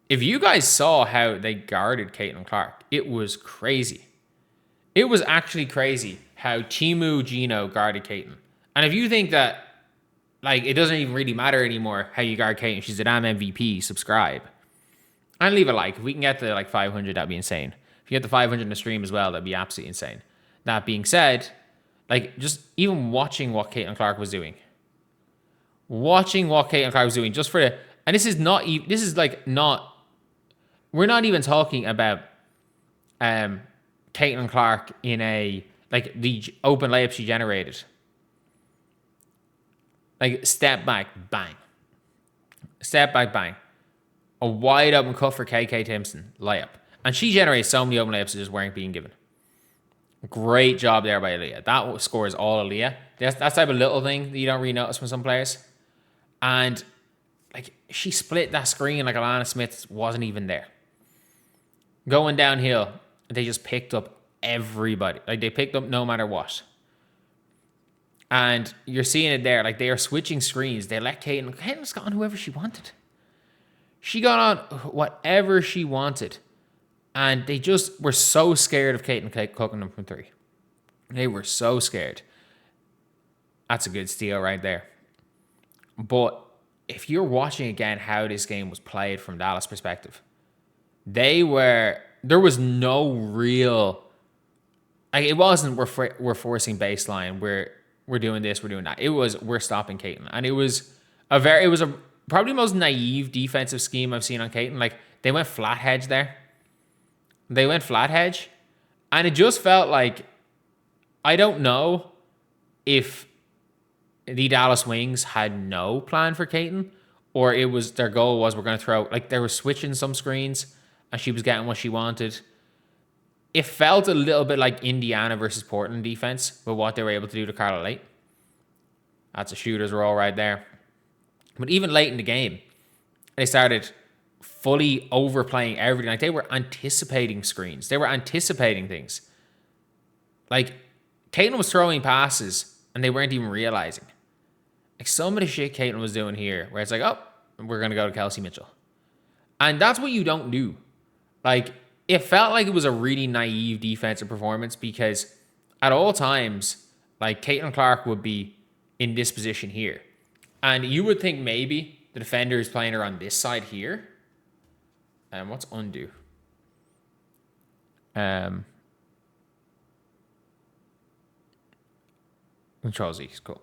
If you guys saw how they guarded Caitlin Clark, it was crazy. It was actually crazy how Timu Gino guarded Caitlin. And if you think that, like, it doesn't even really matter anymore how you guard Caitlin, she's a damn MVP, subscribe. And leave a like. If we can get to like 500, that'd be insane. If you get the 500 in the stream as well, that'd be absolutely insane. That being said, like, just even watching what Caitlin Clark was doing. Just for the, and this is not even, this is like not, we're not even talking about Caitlin Clark in a, like, the open layup she generated. Like, step back, bang. Step back, bang. A wide open cut for KK Timpson, layup. And she generates so many open layups that just weren't being given. Great job there by Aaliyah. That score is all Aaliyah. That's type of little thing that you don't really notice from some players. And, like, she split that screen like Alana Smith wasn't even there. Going downhill, they just picked up everybody. Like, they picked up no matter what. And you're seeing it there. Like, they are switching screens. They let Caitlin's got on whoever she wanted. She got on whatever she wanted. And they just were so scared of Caitlin cooking them from three. They were so scared. That's a good steal right there. But if you're watching again how this game was played from Dallas' perspective, there was no real, like, it wasn't we're forcing baseline, we're doing this, we're doing that. It was we're stopping Caitlin. And it was probably the most naive defensive scheme I've seen on Caitlin. Like, they went flat hedge there. And it just felt like, I don't know if the Dallas Wings had no plan for Caitlin, or it was their goal was we're going to throw, like, they were switching some screens and she was getting what she wanted. It felt a little bit like Indiana versus Portland defense with what they were able to do to Carla Late. That's a shooter's roll right there. But even late in the game, they started fully overplaying everything. Like, they were anticipating screens. They were anticipating things. Like, Caitlin was throwing passes and they weren't even realizing. Like, some of the shit Caitlin was doing here, where it's like, oh, we're going to go to Kelsey Mitchell. And that's what you don't do. Like, it felt like it was a really naive defensive performance, because at all times, like, Caitlin Clark would be in this position here. And you would think maybe the defender is playing her on this side here. What's undo? Control Z, cool.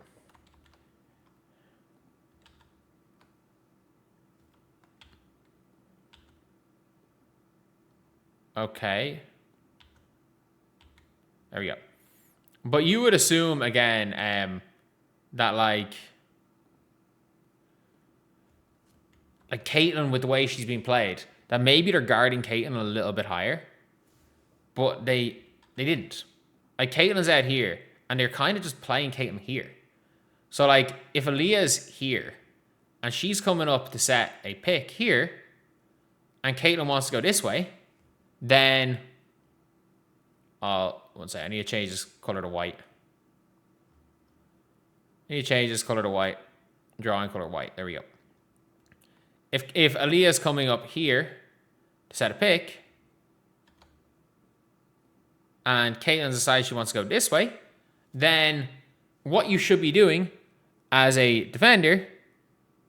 Okay. There we go. But you would assume, again, that, like Caitlin, with the way she's being played, that maybe they're guarding Caitlin a little bit higher. But they didn't. Like, Caitlin's out here, and they're kind of just playing Caitlin here. So, like, if Aaliyah's here, and she's coming up to set a pick here, and Caitlin wants to go this way, then, one second, I need to change this color to white. Drawing color white. There we go. If Aaliyah's coming up here to set a pick, and Caitlin decides she wants to go this way, then what you should be doing as a defender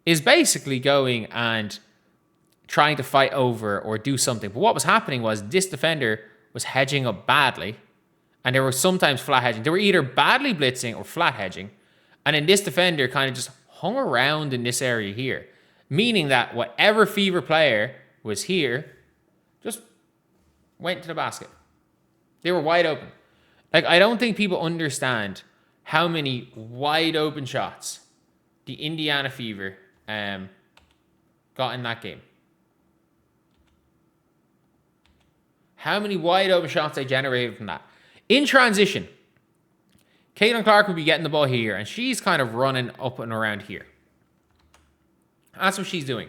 is basically going and trying to fight over or do something. But what was happening was this defender was hedging up badly, and they were sometimes flat hedging. They were either badly blitzing or flat hedging, and then this defender kind of just hung around in this area here, meaning that whatever Fever player was here just went to the basket. They were wide open. Like, I don't think people understand how many wide open shots the Indiana Fever got in that game. How many wide open shots they generated from that. In transition, Caitlin Clark would be getting the ball here, and she's kind of running up and around here. That's what she's doing.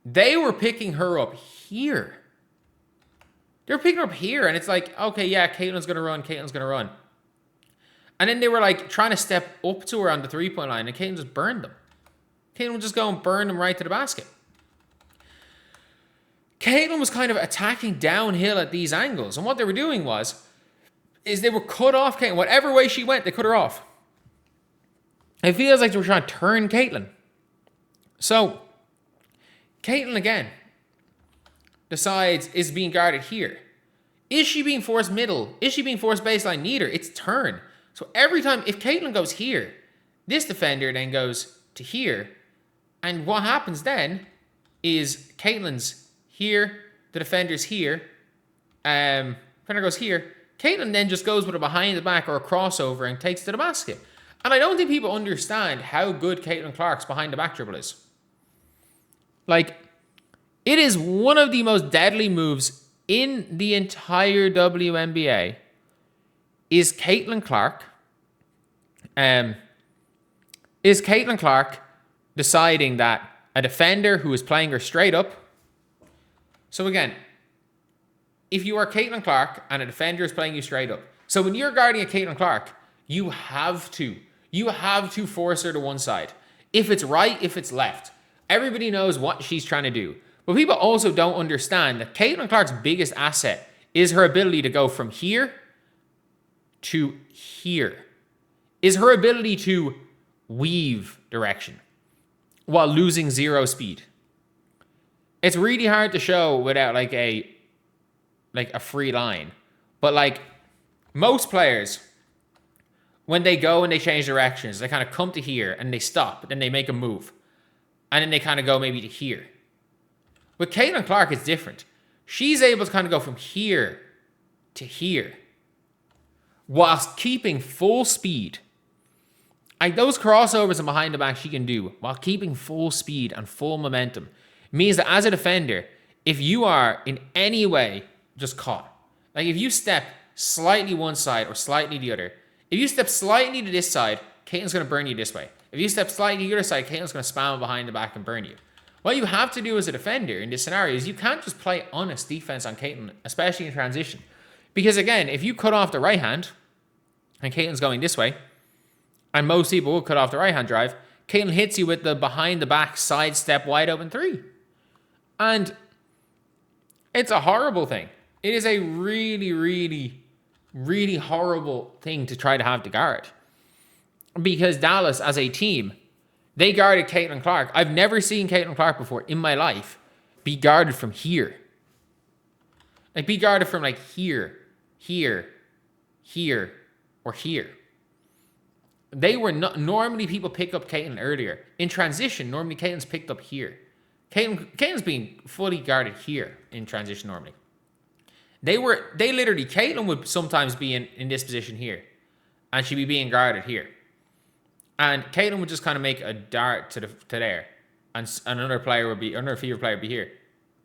They were picking her up here. They were picking her up here, and it's like, okay, yeah, Caitlin's going to run. And then they were, like, trying to step up to her on the three-point line, and Caitlin just burned them. Caitlin would just go and burn them right to the basket. Caitlin was kind of attacking downhill at these angles. And what they were doing is they were cut off Caitlin. Whatever way she went, they cut her off. It feels like they were trying to turn Caitlin. So, Caitlin again decides is being guarded here. Is she being forced middle? Is she being forced baseline? Neither. It's turn. So every time, if Caitlin goes here, this defender then goes to here. And what happens then is Caitlin's here, the defender's here, defender goes here. Caitlin then just goes with a behind the back or a crossover and takes to the basket. And I don't think people understand how good Caitlin Clark's behind the back dribble is. Like, it is one of the most deadly moves in the entire WNBA. Is Caitlin Clark deciding that a defender who is playing her straight up. So again, if you are Caitlin Clark and a defender is playing you straight up. So when you're guarding a Caitlin Clark, you have to force her to one side. If it's right, if it's left. Everybody knows what she's trying to do. But people also don't understand that Caitlin Clark's biggest asset is her ability to go from here to here. Is her ability to weave direction while losing zero speed. It's really hard to show without like a free line. But like most players, when they go and they change directions, they kind of come to here and they stop, then they make a move. And then they kind of go maybe to here. With Caitlin Clark, it's different. She's able to kind of go from here to here whilst keeping full speed. Like those crossovers and behind the back she can do while keeping full speed and full momentum means that as a defender, if you are in any way just caught, like if you step slightly one side or slightly the other, if you step slightly to this side, Caitlin's going to burn you this way. If you step slightly to the other side, Caitlin's going to spam behind the back and burn you. What you have to do as a defender in this scenario is you can't just play honest defense on Caitlin, especially in transition. Because again, if you cut off the right hand and Caitlin's going this way, and most people will cut off the right hand drive, Caitlin hits you with the behind the back side step wide open three. And it's a horrible thing. It is a really, really, really horrible thing to try to have to guard. Because Dallas, as a team, they guarded Caitlin Clark. I've never seen Caitlin Clark before in my life be guarded from here. Like, be guarded from, like, here, here, here, or here. They were not... Normally, people pick up Caitlin earlier. In transition, normally, Caitlin's picked up here. Caitlin's being fully guarded here in transition normally. Caitlin would sometimes be in this position here. And she'd be being guarded here. And Caitlin would just kind of make a dart to there. And another female player would be here.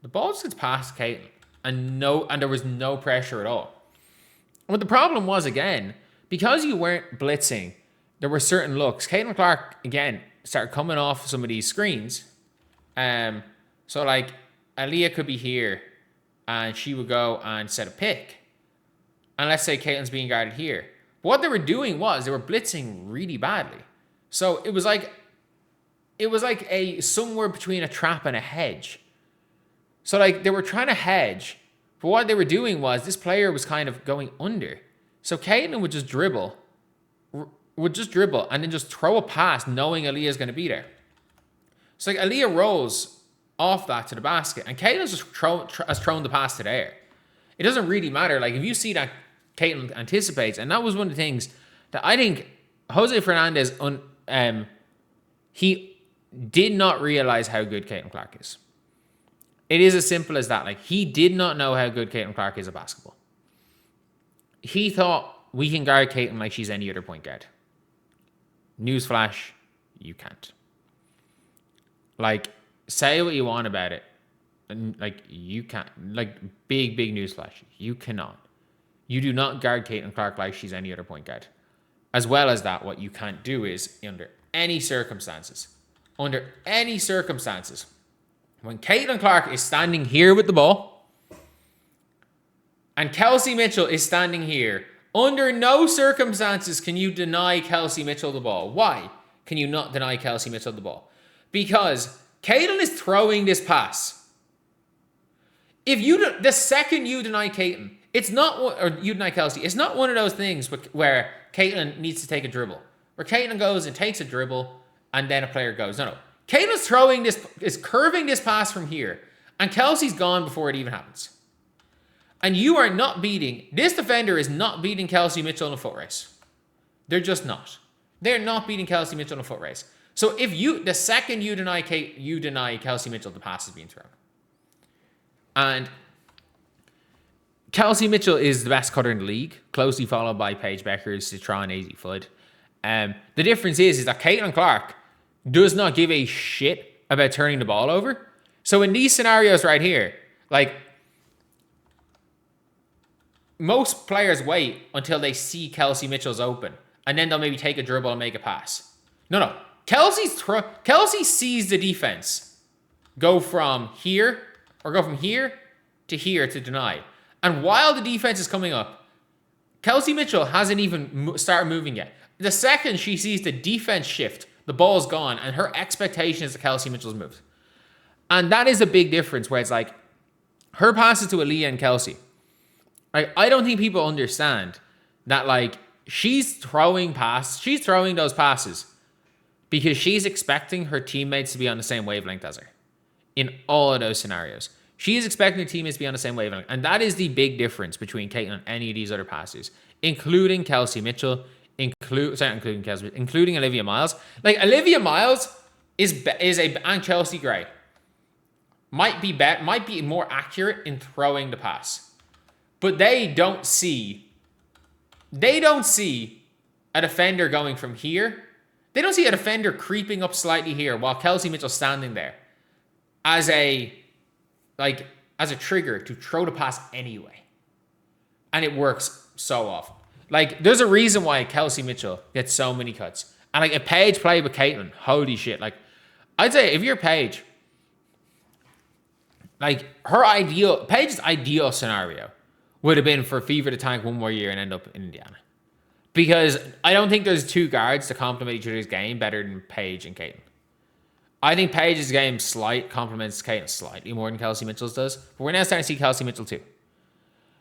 The ball just gets past Caitlin. And there was no pressure at all. But the problem was, again, because you weren't blitzing, there were certain looks. Caitlin Clark, again, started coming off some of these screens. So, like, Aaliyah could be here. And she would go and set a pick. And let's say Caitlin's being guarded here. But what they were doing was they were blitzing really badly. So it was like a somewhere between a trap and a hedge. So like they were trying to hedge, but what they were doing was this player was kind of going under. So Caitlin would just dribble and then just throw a pass knowing Aaliyah's going to be there. So like Aaliyah rolls off that to the basket and Caitlin's just has thrown the pass to there. It doesn't really matter. Like if you see that Caitlin anticipates, and that was one of the things that I think Jose Fernandez, he did not realize how good Caitlin Clark is. It is as simple as that. Like, he did not know how good Caitlin Clark is at basketball. He thought, we can guard Caitlin like she's any other point guard. Newsflash, you can't. Like, say what you want about it. And, like, you can't. Like, big newsflash. You cannot. You do not guard Caitlin Clark like she's any other point guard. As well as that, what you can't do is, under any circumstances, when Caitlin Clark is standing here with the ball, and Kelsey Mitchell is standing here, under no circumstances can you deny Kelsey Mitchell the ball. Why can you not deny Kelsey Mitchell the ball? Because Caitlin is throwing this pass. The second you deny Caitlin, it's not, or you deny Kelsey, it's not one of those things where Caitlin needs to take a dribble. Where Caitlin goes and takes a dribble and then a player goes. No. Caitlin's is curving this pass from here. And Kelsey's gone before it even happens. And you are not this defender is not beating Kelsey Mitchell in a foot race. They're just not. They're not beating Kelsey Mitchell in a foot race. So the second you deny Kelsey Mitchell, the pass is being thrown. And Kelsey Mitchell is the best cutter in the league, closely followed by Paige Bueckers, Citron, AZ Flood. The difference is that Caitlin Clark does not give a shit about turning the ball over. So in these scenarios right here, like, most players wait until they see Kelsey Mitchell's open, and then they'll maybe take a dribble and make a pass. No. Kelsey sees the defense go from here to here to deny. And while the defense is coming up, Kelsey Mitchell hasn't even started moving yet. The second she sees the defense shift, the ball's gone, and her expectation is that Kelsey Mitchell's moved. And that is a big difference, where it's like, her passes to Aaliyah and Kelsey. Like, I don't think people understand that, like, she's throwing those passes because she's expecting her teammates to be on the same wavelength as her. In all of those scenarios, she is expecting her teammates to be on the same wavelength. And that is the big difference between Caitlin and any of these other passes, including Kelsey Mitchell, including Olivia Miles. Like, Olivia Miles and Chelsea Gray might be more accurate in throwing the pass. But they don't see a defender going from here. They don't see a defender creeping up slightly here while Kelsey Mitchell's standing there as a trigger to throw the pass anyway. And it works so often. Like, there's a reason why Kelsey Mitchell gets so many cuts. And like, a Paige play with Caitlin, holy shit. Like, I'd say if you're Paige, like, Paige's ideal scenario would have been for Fever to tank one more year and end up in Indiana. Because I don't think there's two guards to complement each other's game better than Paige and Caitlin. I think Paige's game complements Caitlin slightly more than Kelsey Mitchell's does. But we're now starting to see Kelsey Mitchell too.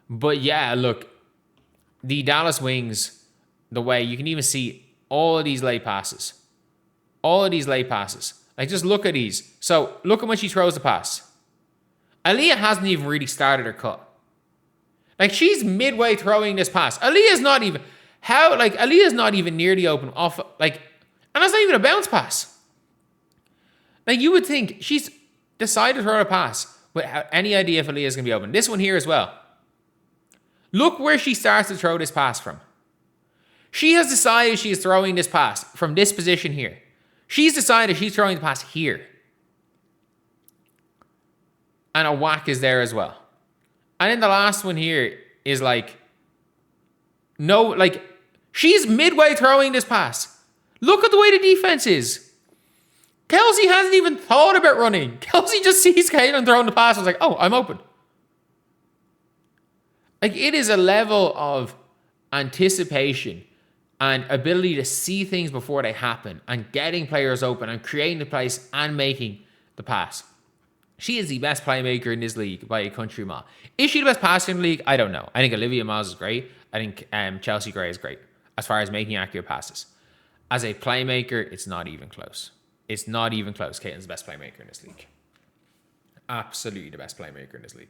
But yeah, look, the Dallas Wings, the way you can even see all of these late passes. Like, just look at these. So look at when she throws the pass. Aaliyah hasn't even really started her cut. Like, she's midway throwing this pass. Aaliyah's not even nearly open off, like, and that's not even a bounce pass. Like, you would think she's decided to throw a pass without any idea if Aaliyah's going to be open. This one here as well. Look where she starts to throw this pass from. She has decided she is throwing this pass from this position here. She's decided she's throwing the pass here. And a whack is there as well. And then the last one here is like, she's midway throwing this pass. Look at the way the defense is. Kelsey hasn't even thought about running. Kelsey just sees Caitlin throwing the pass and is like, oh, I'm open. Like, it is a level of anticipation and ability to see things before they happen and getting players open and creating the place and making the pass. She is the best playmaker in this league by a country mile. Is she the best passer in the league? I don't know. I think Olivia Miles is great. I think Chelsea Gray is great as far as making accurate passes. As a playmaker, it's not even close. It's not even close. Caitlin's the best playmaker in this league. Absolutely the best playmaker in this league.